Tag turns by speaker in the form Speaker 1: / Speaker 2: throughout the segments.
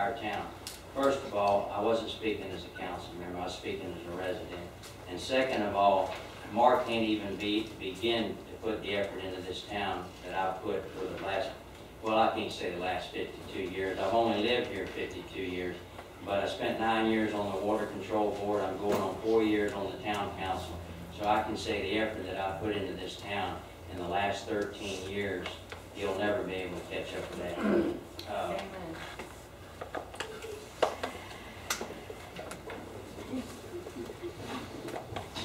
Speaker 1: entire town. First of all, I wasn't speaking as a council member, I was speaking as a resident. And second of all, Mark can't even begin to put the effort into this town that I've put for the last, well, I can't say the last 52 years. I've only lived here 52 years, but I spent 9 years on the Water Control Board. I'm going on 4 years on the Town Council. So I can say the effort that I put into this town in the last 13 years, you'll never be able to catch up with that.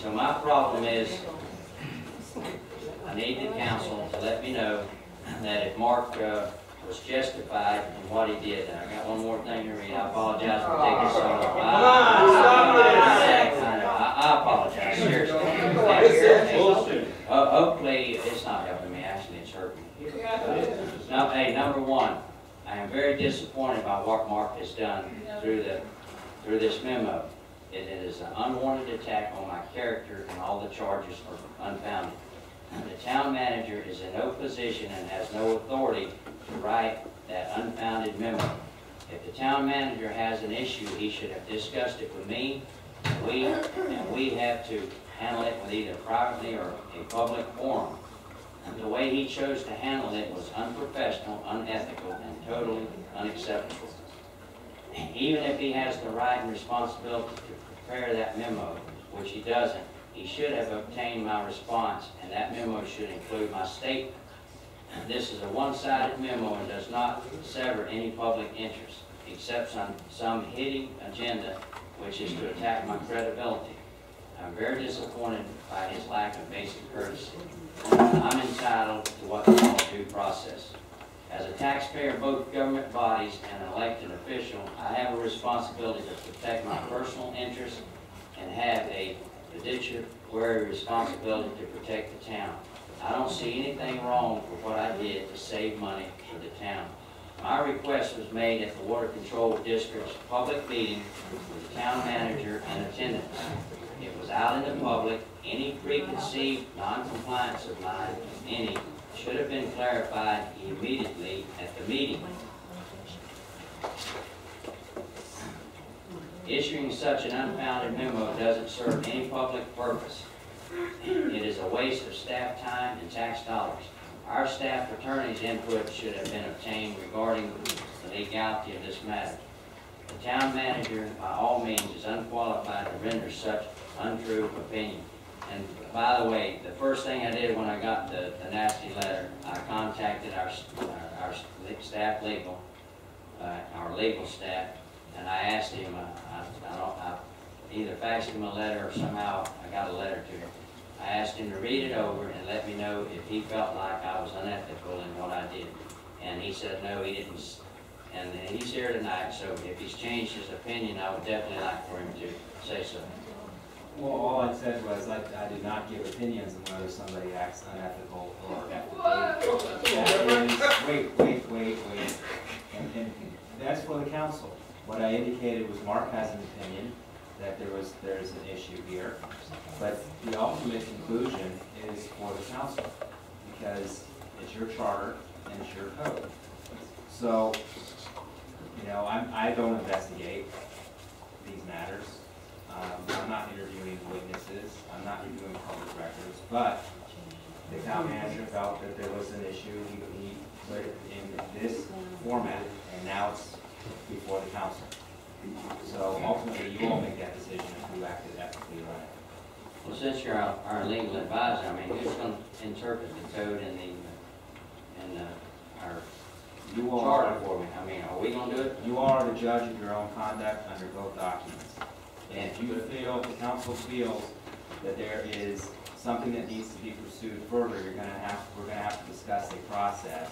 Speaker 1: So my problem is, I need the council to let me know that if Mark was justified in what he did. And I got one more thing to read. I apologize for taking so long. I apologize, seriously. Hopefully, it's not helping me. Actually, it's hurting me. Now, hey, number one, I am very disappointed by what Mark has done through this memo. It is an unwanted attack on my character, and all the charges are unfounded. The town manager is in no position and has no authority to write that unfounded memo. If the town manager has an issue, he should have discussed it with me, and we have to handle it with either privately or a public forum. And the way he chose to handle it was unprofessional, unethical, and totally unacceptable. Even if he has the right and responsibility to prepare that memo, which he doesn't, he should have obtained my response, and that memo should include my statement. This is a one-sided memo and does not sever any public interest, except some hidden agenda, which is to attack my credibility. I'm very disappointed by his lack of basic courtesy. I'm entitled to what they call due process. As a taxpayer of both government bodies and an elected official, I have a responsibility to protect my personal interests and have a fiduciary responsibility to protect the town. I don't see anything wrong with what I did to save money for the town. My request was made at the Water Control District's public meeting with the town manager in attendance. It was out in the public. Any preconceived non-compliance of mine, if any, should have been clarified immediately at the meeting. Issuing such an unfounded memo doesn't serve any public purpose. It is a waste of staff time and tax dollars. Our staff attorney's input should have been obtained regarding the legality of this matter. The town manager, by all means, is unqualified to render such untrue opinion. And by the way, the first thing I did when I got the nasty letter, I contacted our staff legal, our legal staff, and I asked him, I either faxed him a letter or somehow I got a letter to him. I asked him to read it over and let me know if he felt like I was unethical in what I did. And he said no, he didn't. And he's here tonight, so if he's changed his opinion, I would definitely like for him to say so.
Speaker 2: Well, all I said was I did not give opinions on whether somebody acts unethical or ethical. Wait. And that's for the council. What I indicated was Mark has an opinion that there's an issue here, but the ultimate conclusion is for the council because it's your charter and it's your code. So, you know, I don't investigate these matters. I'm not interviewing witnesses. I'm not reviewing public records. But the town manager felt that there was an issue. He put it in this format, and now it's before the council. So ultimately, you all make that decision if you acted ethically or unethically.
Speaker 1: Well, since you're our legal advisor, I mean, who's going to interpret the code and our charter for me? I mean, are we going to do it?
Speaker 2: You are the judge of your own conduct under both documents. And if you feel, the council feels that there is something that needs to be pursued further, we're going to have to discuss a process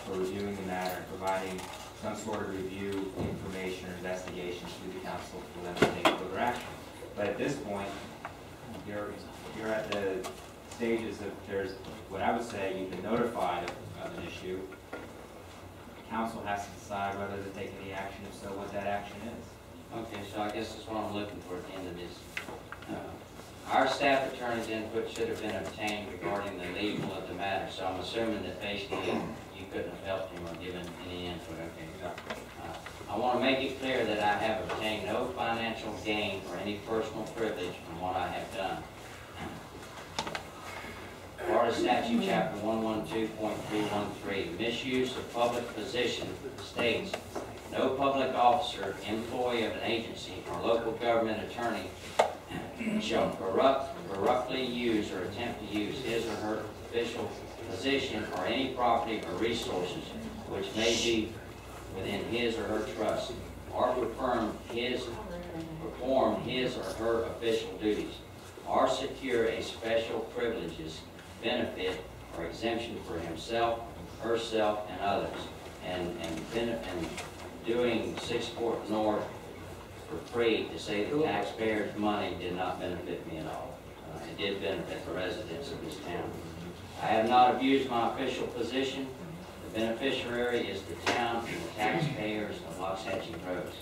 Speaker 2: for reviewing the matter and providing some sort of review, information, or investigation to the council for them to take further action. But at this point, you're at the stages of there's what I would say you've been notified of an issue. The council has to decide whether to take any action, if so, what that action is.
Speaker 1: Okay, so I guess that's what I'm looking for at the end of this. Our staff attorney's input should have been obtained regarding the legal of the matter, so I'm assuming that basically you couldn't have helped him or given any input. Okay. I want to make it clear that I have obtained no financial gain or any personal privilege from what I have done. Florida Statute Chapter 112.313, misuse of public position states, no public officer, employee of an agency, or local government attorney shall corruptly use or attempt to use his or her official position or any property or resources which may be within his or her trust, or perform his or her official duties, or secure a special privileges, benefit, or exemption for himself, herself, and others, and doing 6 Fort North for free to say the taxpayers' money did not benefit me at all. It did benefit the residents of this town. I have not abused my official position. The beneficiary is the town and the taxpayers of Loxahatchee Roads.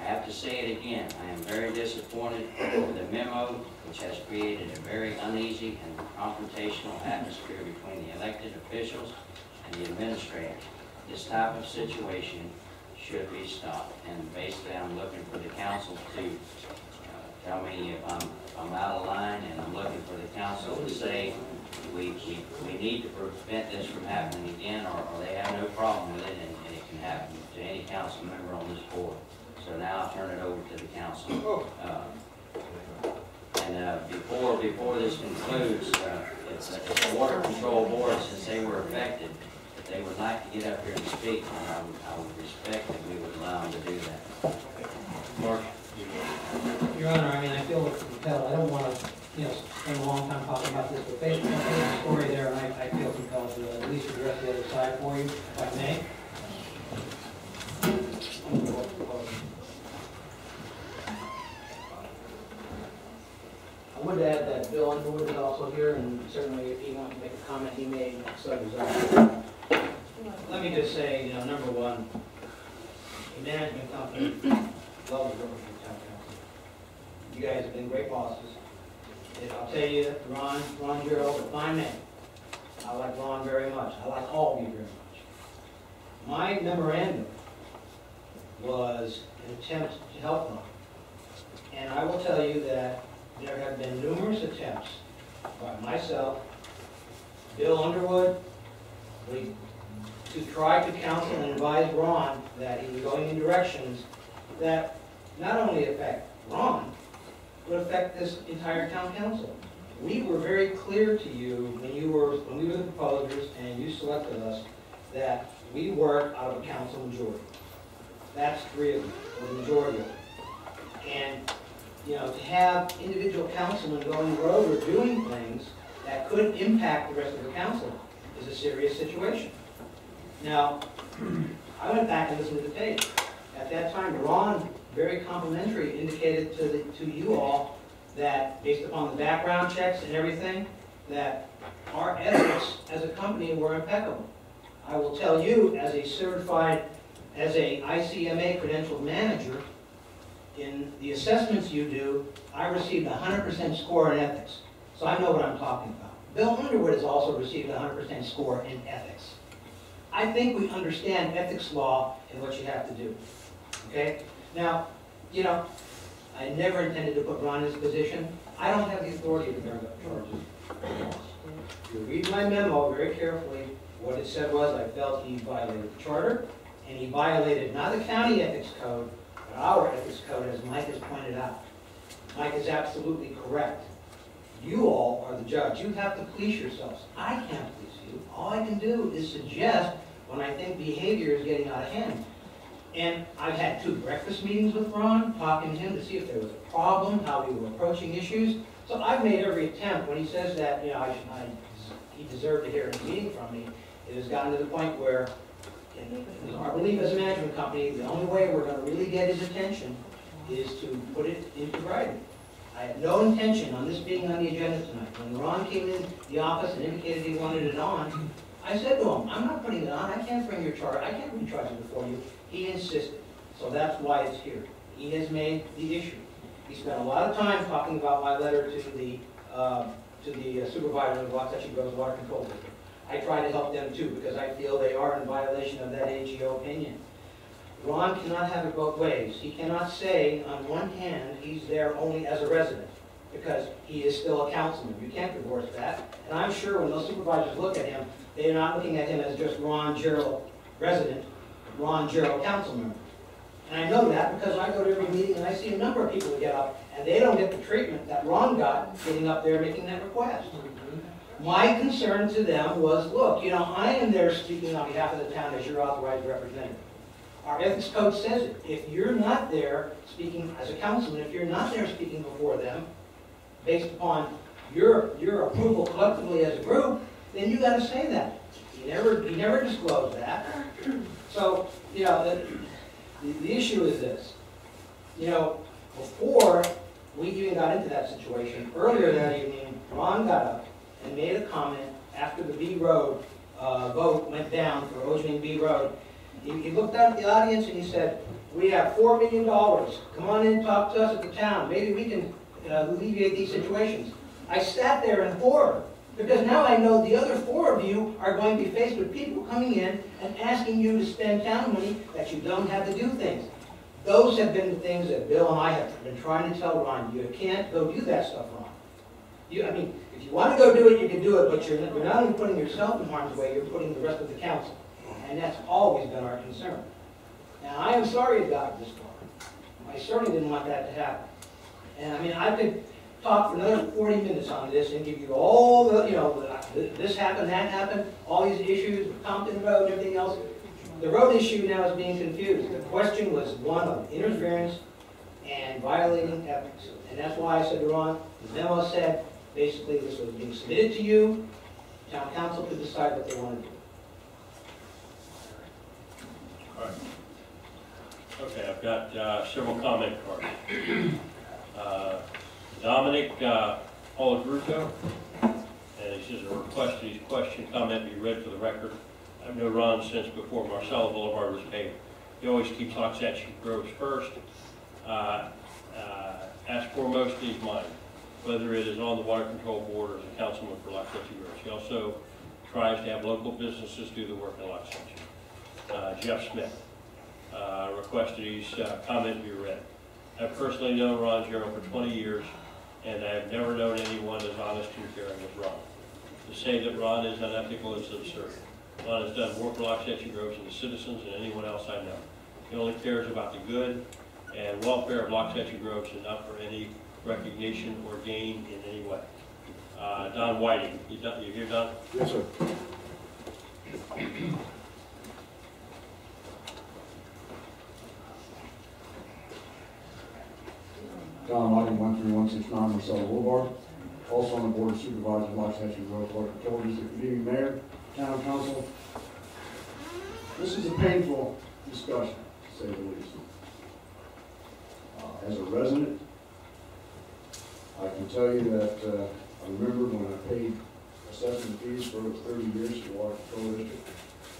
Speaker 1: I have to say it again, I am very disappointed with the memo which has created a very uneasy and confrontational atmosphere between the elected officials and the administrators. This type of situation should be stopped, and basically I'm looking for the council to tell me if I'm out of line, and I'm looking for the council to say we need to prevent this from happening again, or they have no problem with it, and it can happen to any council member on this board. So now I'll turn it over to the council. Before this concludes, it's a water control board, since they were affected. If they would like to get up here and speak, I would respect that we would allow them to do that. Mark?
Speaker 3: Your Honor, I mean, I feel compelled. I don't want to, spend a long time talking about this, but based on the story there, and I feel compelled to at least address the other side for you, if I may. I would add that Bill Underwood is also here, and certainly if he wants to make a comment, he may so desire. Let me just say, number one, a management company loves working for the town council. You guys have been great bosses. And I'll tell you, Ron Gerald, a fine man. I like Ron very much. I like all of you very much. My memorandum was an attempt to help Ron. And I will tell you that there have been numerous attempts by myself, Bill Underwood, to try to counsel and advise Ron that he was going in directions that not only affect Ron, but affect this entire town council. We were very clear to you when we were the proposers and you selected us that we work out of a council majority. That's 3 of them, or the majority of them. And to have individual councilmen going the road or doing things that could impact the rest of the council is a serious situation. Now, I went back and listened to the tape. At that time, Ron, very complimentary, indicated to you all that based upon the background checks and everything, that our ethics as a company were impeccable. I will tell you, as a ICMA credentialed manager, in the assessments you do, I received a 100% score in ethics. So I know what I'm talking about. Bill Underwood has also received a 100% score in ethics. I think we understand ethics law and what you have to do. Okay? Now, I never intended to put Ron in his position. I don't have the authority to bring up charges. If you read my memo very carefully, what it said was I felt he violated the charter, and he violated not the county ethics code, but our ethics code, as Mike has pointed out. Mike is absolutely correct. You all are the judge. You have to police yourselves. I can't police you. All I can do is suggest when I think behavior is getting out of hand. And I've had 2 breakfast meetings with Ron, talking to him to see if there was a problem, how we were approaching issues. So I've made every attempt. When he says that, he deserved to hear a meeting from me, it has gotten to the point where, in our belief as a management company, the only way we're going to really get his attention is to put it into writing. I had no intention on this being on the agenda tonight. When Ron came in the office and indicated he wanted it on, I said to him, I'm not putting it on. I can't bring your charge. I can't bring charges before you. He insisted. So that's why it's here. He has made the issue. He spent a lot of time talking about my letter to the supervisor of the Loxahatchee Groves Water Control District. I try to help them too because I feel they are in violation of that AGO opinion. Ron cannot have it both ways. He cannot say, on one hand, he's there only as a resident, because he is still a councilman. You can't divorce that. And I'm sure when those supervisors look at him, they're not looking at him as just Ron Gerald resident, Ron Gerald council member. And I know that because I go to every meeting and I see a number of people who get up and they don't get the treatment that Ron got getting up there making that request. My concern to them was, look, you know, I am there speaking on behalf of the town as your authorized representative. Our ethics code says it. If you're not there speaking as a councilman, if you're not there speaking before them, based upon your approval collectively as a group, then you gotta say that. He never disclosed that. So, you know, the issue is this. You know, before we even got into that situation, earlier that evening, Ron got up and made a comment after the B Road vote went down for Ojing B Road. He looked out at the audience and he said, we have $4 million. Come on in and talk to us at the town. Maybe we can alleviate these situations. I sat there in horror because now I know the other 4 of you are going to be faced with people coming in and asking you to spend town money that you don't have to do things. Those have been the things that Bill and I have been trying to tell Ron. You can't go do that stuff, Ron. I mean, if you want to go do it, you can do it, but you're not only putting yourself in harm's way, you're putting the rest of the council. And that's always been our concern. Now, I am sorry it got this far. I certainly didn't want that to happen. And I mean, I could talk for another 40 minutes on this and give you all the, you know, this happened, that happened, all these issues, Compton Road and everything else. The road issue now is being confused. The question was one of interference and violating ethics. And that's why I said to Ron, the memo said, basically this was being submitted to you, town council could decide what they want to do.
Speaker 4: All right. Okay, I've got several comment cards. Dominic Olagruto, and he says a request that his question, comment be read for the record. I've known Ron since before Marcella Boulevard was paved. He always keeps Loxahatchee Groves first. Ask foremost in his mind, whether it is on the Water Control Board or as a councilman for Loxahatchee Groves. He also tries to have local businesses do the work in Loxahatchee. Jeff Smith requested his comment be read. I've personally known Ron Gerald for 20 years, and I have never known anyone as honest and caring as Ron. To say that Ron is unethical is absurd. Ron has done more for Loxahatchee Groves and the citizens than anyone else I know. He only cares about the good and welfare of Loxahatchee Groves and not for any recognition or gain in any way. Don Whiting, you here, Don?
Speaker 5: Yes, sir. Don Whiting, 13169 Marcella Boulevard. Also on the Board of Supervisors, Loxahatchee Grove Water Control District. Good evening, Mayor, Town Council. This is a painful discussion, to say the least. As a resident, I can tell you that I remember when I paid assessment fees for 30 years to the Water Control District.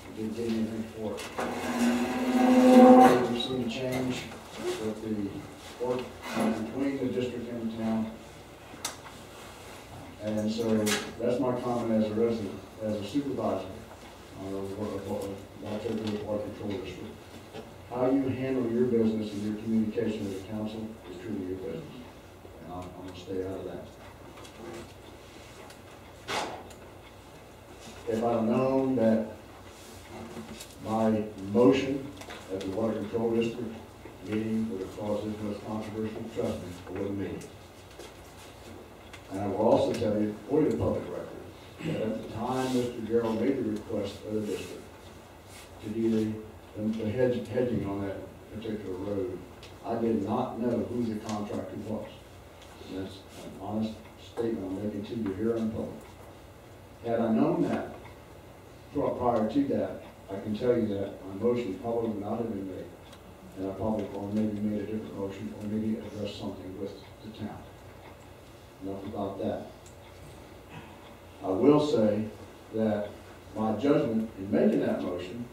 Speaker 5: We didn't get anything for it. We've seen a change with the work between the district and the town. And so that's my comment as a resident, as a supervisor on the Loxahatchee Water Control District. How you handle your business and your communication with the council is truly your business. And I'm going to stay out of that. If I'd known that my motion at the Water Control District meeting would have caused this much controversy, trust me, I wouldn't meet it. And I will also tell you, for the public record, that at the time Mr. Gerald made the request of the district to do the hedging on that particular road, I did not know who the contractor was. And that's an honest statement I'm making to you here in public. Had I known that prior to that, I can tell you that my motion probably would not have been made. And I probably or maybe made a different motion or maybe addressed something with the town. Enough about that. I will say that my judgment in making that motion,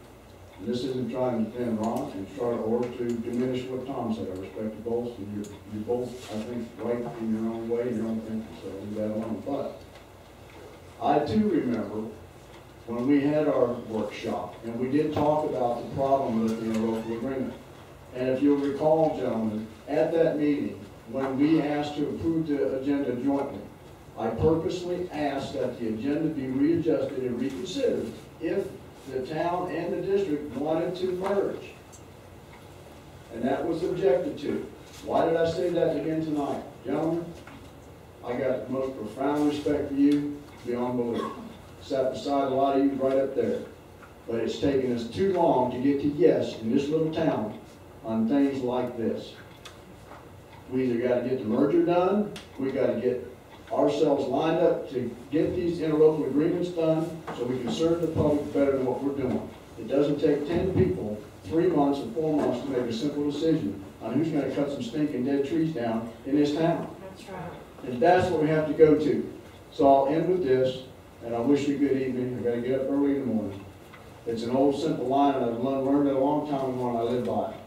Speaker 5: and this isn't trying to defend Ron and try or to diminish what Tom said. I respect you both, and you're both, I think, right in your own way, your own thinking, so leave that alone. But I too remember when we had our workshop, and we did talk about the problem with the local agreement. And if you'll recall, gentlemen, at that meeting, when we asked to approve the agenda jointly, I purposely asked that the agenda be readjusted and reconsidered if the town and the district wanted to merge. And that was objected to. Why did I say that again tonight? Gentlemen, I got the most profound respect for you beyond belief. Sat beside a lot of you right up there. But it's taken us too long to get to yes in this little town on things like this. We either got to get the merger done, we got to get ourselves lined up to get these interlocal agreements done so we can serve the public better than what we're doing. It doesn't take 10 people 3 months or 4 months to make a simple decision on who's going to cut some stinking dead trees down in this town.
Speaker 6: That's right.
Speaker 5: And that's what we have to go to. So I'll end with this, and I wish you a good evening. I've got to get up early in the morning. It's an old simple line, and I've learned it a long time ago, and I live by it.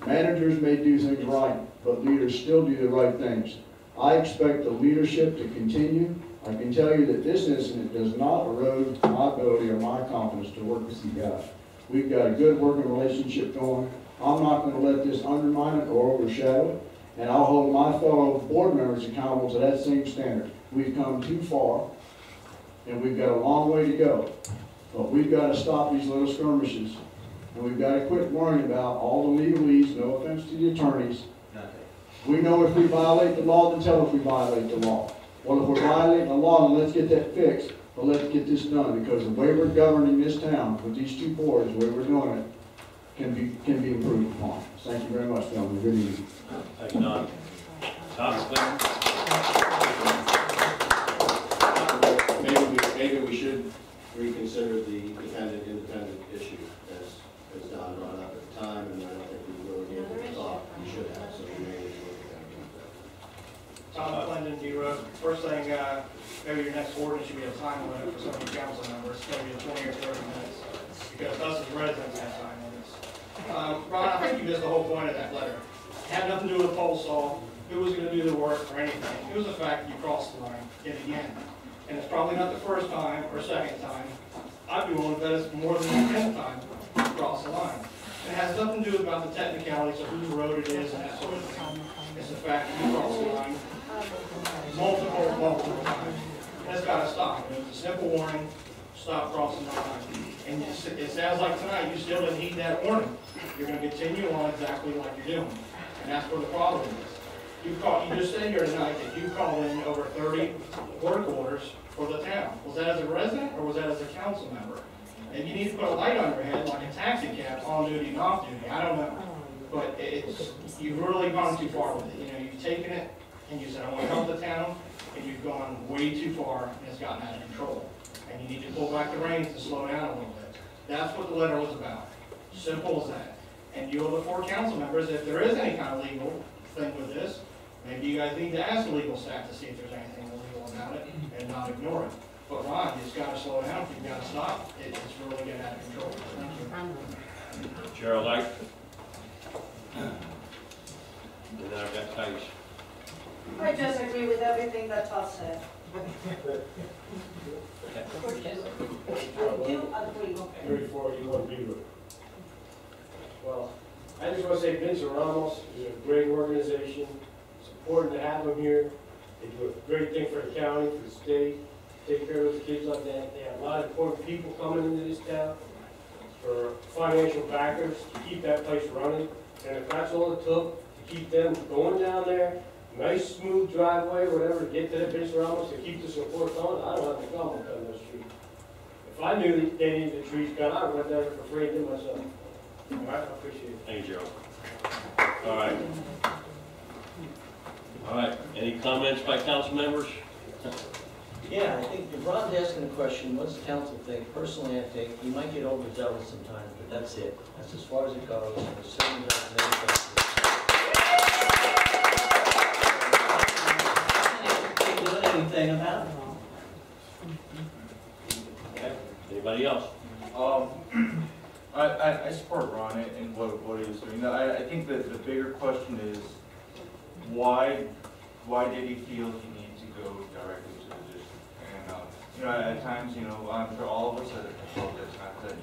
Speaker 5: Managers may do things right, but leaders still do the right things. I expect the leadership to continue. I can tell you that this incident does not erode my ability or my confidence to work with you guys. We've got a good working relationship going. I'm not going to let this undermine it or overshadow it, and I'll hold my fellow board members accountable to that same standard. We've come too far, and we've got a long way to go. But we've got to stop these little skirmishes, and we've got to quit worrying about all the legalese, no offense to the attorneys. We know if we violate the law, then tell if we violate the law. Well, if we're violating the law, then let's get that fixed, but let's get this done, because the way we're governing this town with these two boards, the way we're doing it, can be improved upon. Thank you very much, gentlemen. Good evening.
Speaker 4: Thank you, Don. Tom,
Speaker 7: Maybe we should reconsider the independent issue as Don brought up at the time, and I don't think we really gave it a thought. We should have, so we may need to look at that.
Speaker 8: Tom Clinton, D-Road. First thing, maybe your next ordinance should be a time limit for some of your council members, maybe 20 or 30 minutes, because us as residents have time limits. Ron, I think you missed the whole point of that letter. It had nothing to do with pole saw, who was going to do the work or anything. It was the fact that you crossed the line yet again. And it's probably not the first time or second time. I'd be willing to bet it's more than the 10th time you crossed the line. And it has nothing to do about the technicalities of whose road it is and that sort of thing. It's the fact that you crossed the line multiple times. And it's got to stop. It's a simple warning, stop crossing the line. And it sounds like tonight you still didn't heed that warning. You're going to continue on exactly like you're doing. And that's where the problem is. You just said here tonight that you called in over 30 work orders for the town. Was that as a resident or was that as a council member? And you need to put a light on your head like a taxi cab, on duty and off duty. I don't know. But you've really gone too far with it. You know, you've taken it and you said, I want to help the town, and you've gone way too far and it's gotten out of control. And you need to pull back the reins and slow down a little bit. That's what the letter was about. Simple as that. And you owe the 4 council members, if there is any kind of legal thing with this, maybe you guys need to ask the legal staff to see if there's anything illegal about it and not ignore it. But Ron, you just got to slow down. If you've got to stop, it's really getting out of control. Thank you.
Speaker 4: Gerald Light. And then I've got Tice.
Speaker 6: I just agree with everything that Todd said. I do agree.
Speaker 9: 34, you want to be with. Well, I just want to say Vincent Ramos is a great organization. It's important to have them here. They do a great thing for the county, for the state, take care of the kids like that. They have a lot of important people coming into this town for financial backers to keep that place running. And if that's all it took to keep them going down there, nice smooth driveway, whatever, to get to the Vincent Ramos to keep the support going, I don't have a problem with cutting those trees. If I knew that they needed the trees cut, I would have done it for free and do it myself. All right, I appreciate it.
Speaker 4: Thank you, Gerald. All right. All right, any comments by council members?
Speaker 10: Yeah, I think if Ron's asking the question, what's the council think? Personally, I think he might get overzealous sometimes, but that's it. That's as far as it goes. And it certainly doesn't make sense. Can't do anything about it.
Speaker 4: Okay. Anybody else?
Speaker 11: I support Ron in what he was doing. I think that the bigger question is why did he feel he needed to go directly to the district? And at times, I'm sure all of us have felt at times that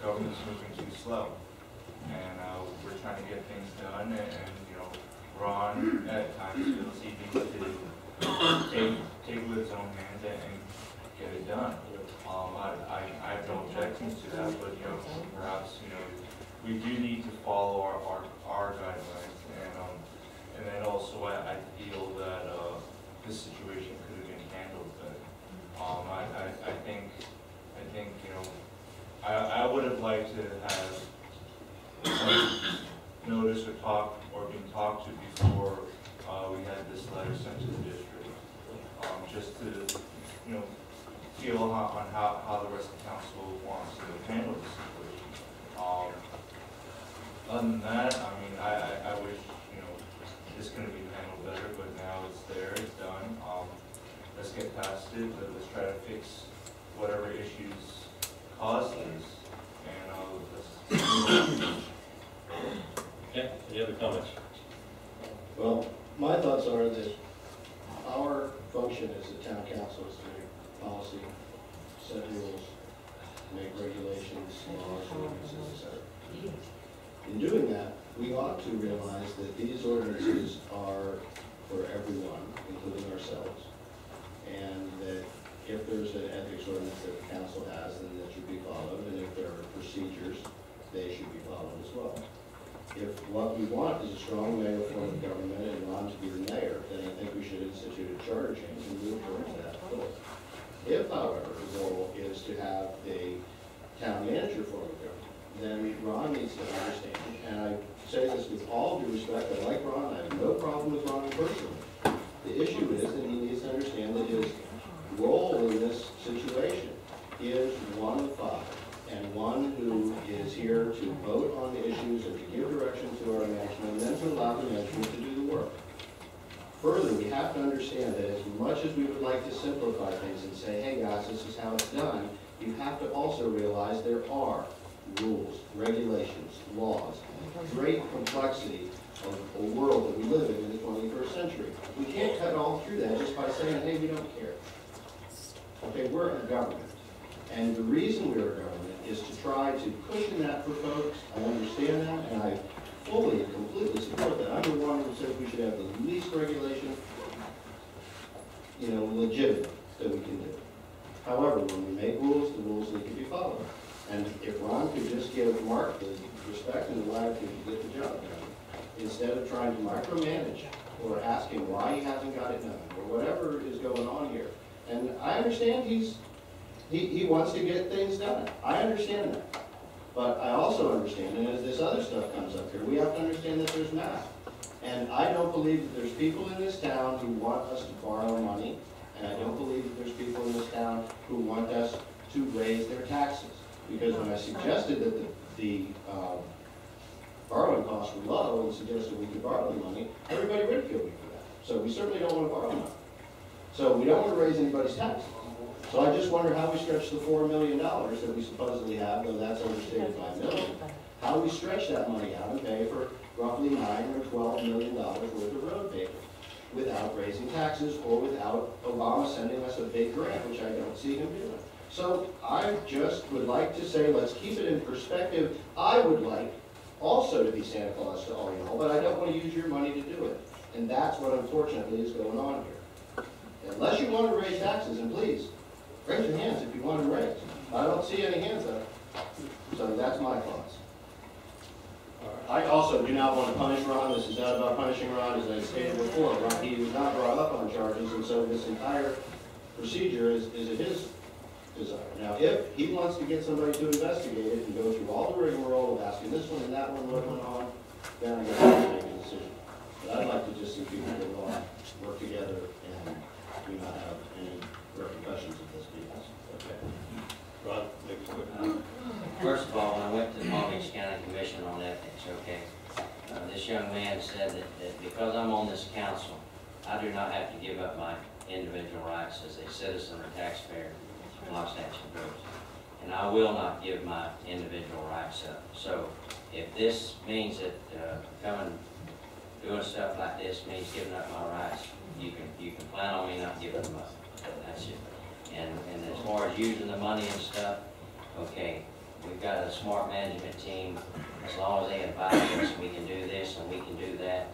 Speaker 11: government's moving too slow. and we're trying to get things done, and you know, Ron at times feels he needs to take it with his own hands and get it done. I have no objections to that, but you know, perhaps you know, we do need to follow our guidelines, and then also I feel that this situation could have been handled better. I think you know, I would have liked to have some notice or been talked to before we had this letter sent to the district, just to you know, feel on how the rest of the council wants to handle the situation. Other than that, I mean, I wish, you know, this could have been handled better, but now it's there, it's done. Let's get past it, let's try to fix whatever issues caused this, and let's.
Speaker 4: Okay, any other comments?
Speaker 7: Well, my thoughts are that our function as a town council is to make policy, set rules, make regulations, laws, ordinances, etc. In doing that, we ought to realize that these ordinances are for everyone, including ourselves, and that if there's an ethics ordinance that the council has, then that should be followed, and if there are procedures, they should be followed as well. If what we want is a strong mayor form of government and Ron to be the mayor, then I think we should institute a charter change and move towards that goal. If, however, the goal is to have a town manager form of government, then Ron needs to understand, and I say this with all due respect, I like Ron, I have no problem with Ron personally. The issue is that he needs to understand that his role in this situation is one of five, and one who is here to vote on the issues and to give direction to our management, and then to allow the management to do the work. Further, we have to understand that as much as we would like to simplify things and say, hey guys, this is how it's done, you have to also realize there are rules, regulations, laws, great complexity of a world that we live in the 21st century. We can't cut all through that just by saying, hey, we don't care. Okay, we're a government. And the reason we're a government is to try to cushion that for folks. I understand that, and I fully and completely support that. I'm the one who says we should have the least regulation, you know, legitimate that we can do. However, when we make rules, the rules need to be followed. And if Ron could just give Mark the respect and the latitude to get the job done, instead of trying to micromanage or asking why he hasn't got it done, or whatever is going on here. And I understand he wants to get things done. I understand that. But I also understand, and as this other stuff comes up here, we have to understand that there's math. And I don't believe that there's people in this town who want us to borrow money, and I don't believe that there's people in this town who want us to raise their taxes. Because when I suggested that the borrowing costs were low and suggested we could borrow the money, everybody ridiculed me for that. So we certainly don't want to borrow money. So we don't want to raise anybody's taxes. So I just wonder how we stretch the $4 million that we supposedly have, though that's overstated by $1 million, how we stretch that money out and pay for roughly $9 or $12 million worth of road paving without raising taxes or without Obama sending us a big grant, which I don't see him doing. So I just would like to say, let's keep it in perspective. I would like also to be Santa Claus to all y'all, but I don't want to use your money to do it. And that's what unfortunately is going on here. Unless you want to raise taxes, and please, raise your hands if you want to raise. I don't see any hands up. So that's my thoughts. I also do not want to punish Ron. This is not about punishing Ron, as I stated before. Ron, he was not brought up on charges, and so this entire procedure is at his desire. Now, if he wants to get somebody to investigate it and go through all the rigmarole of asking this one and that one what went on, then I guess I can make a decision. But I'd like to just see people go on, work together, and do not have any repercussions of this BS. Okay.
Speaker 4: Ron, make it quick.
Speaker 1: First of all, when I went to the Palm Beach County Commission on Ethics, okay, this young man said that because I'm on this council, I do not have to give up my individual rights as a citizen or taxpayer in Los Angeles Bridge. And I will not give my individual rights up. So if this means that doing stuff like this means giving up my rights, you can plan on me not giving them up. That's it. And as far as using the money and stuff, okay, we've got a smart management team. As long as they advise us, we can do this and we can do that,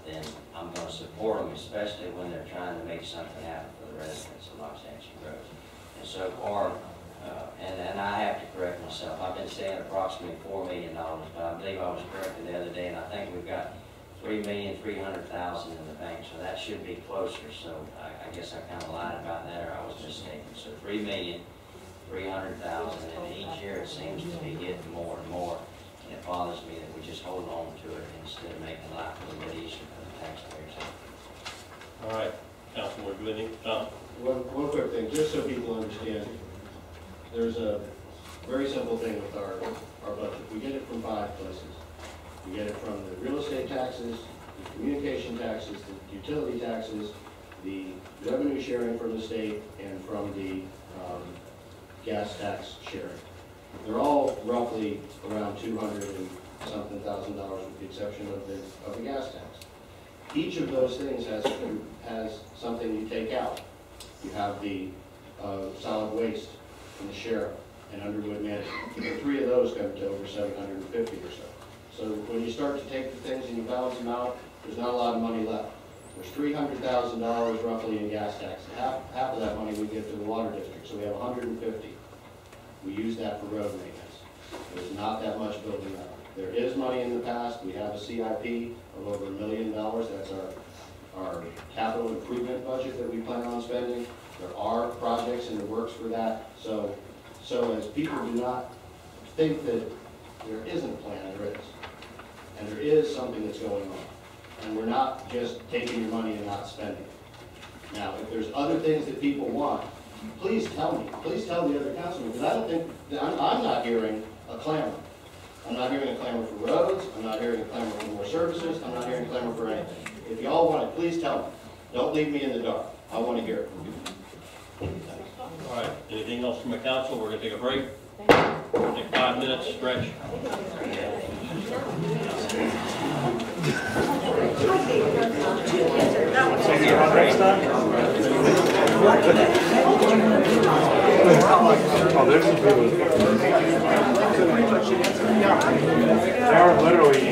Speaker 1: then I'm gonna support them, especially when they're trying to make something happen for the residents of Loxahatchee Road. And so far, and I have to correct myself, I've been saying approximately $4 million, but I believe I was corrected the other day, and I think we've got $3,300,000 in the bank, so that should be closer. So I guess I kind of lied about that, or I was mistaken. So $3,300,000, and each year it seems to be getting more and more. And it bothers me that we just hold on to it instead of making life a little bit easier for the taxpayers.
Speaker 4: All right, Councilman Gooding, Tom.
Speaker 7: One quick thing, just so people understand, there's a very simple thing with our budget. We get it from 5 places. We get it from the real estate taxes, the communication taxes, the utility taxes, the revenue sharing from the state, and from the gas tax sharing. They're all roughly around $200,000 and something with the exception of the gas tax. Each of those things has something you take out. You have the solid waste from the sheriff and Underwood Management. The 3 of those come to over $750,000 or so. So when you start to take the things and you balance them out, there's not a lot of money left. There's $300,000 roughly in gas tax. Half of that money we give to the water district, so we have $150,000. We use that for road maintenance. There's not that much building up. There is money in the past. We have a CIP of over $1 million. That's our capital improvement budget that we plan on spending. There are projects in the works for that. So as people do not think that there isn't a plan, there is. And there is something that's going on. And we're not just taking your money and not spending it. Now, if there's other things that people want, please tell me. Please tell the other councilmen, because I don't think, I'm not hearing a clamor. I'm not hearing a clamor for roads. I'm not hearing a clamor for more services. I'm not hearing a clamor for anything. If y'all want it, please tell me. Don't leave me in the dark. I want to hear it from you.
Speaker 4: All right, anything else from the council? We're going to take a break. We'll take 5 minutes, stretch.
Speaker 9: They're literally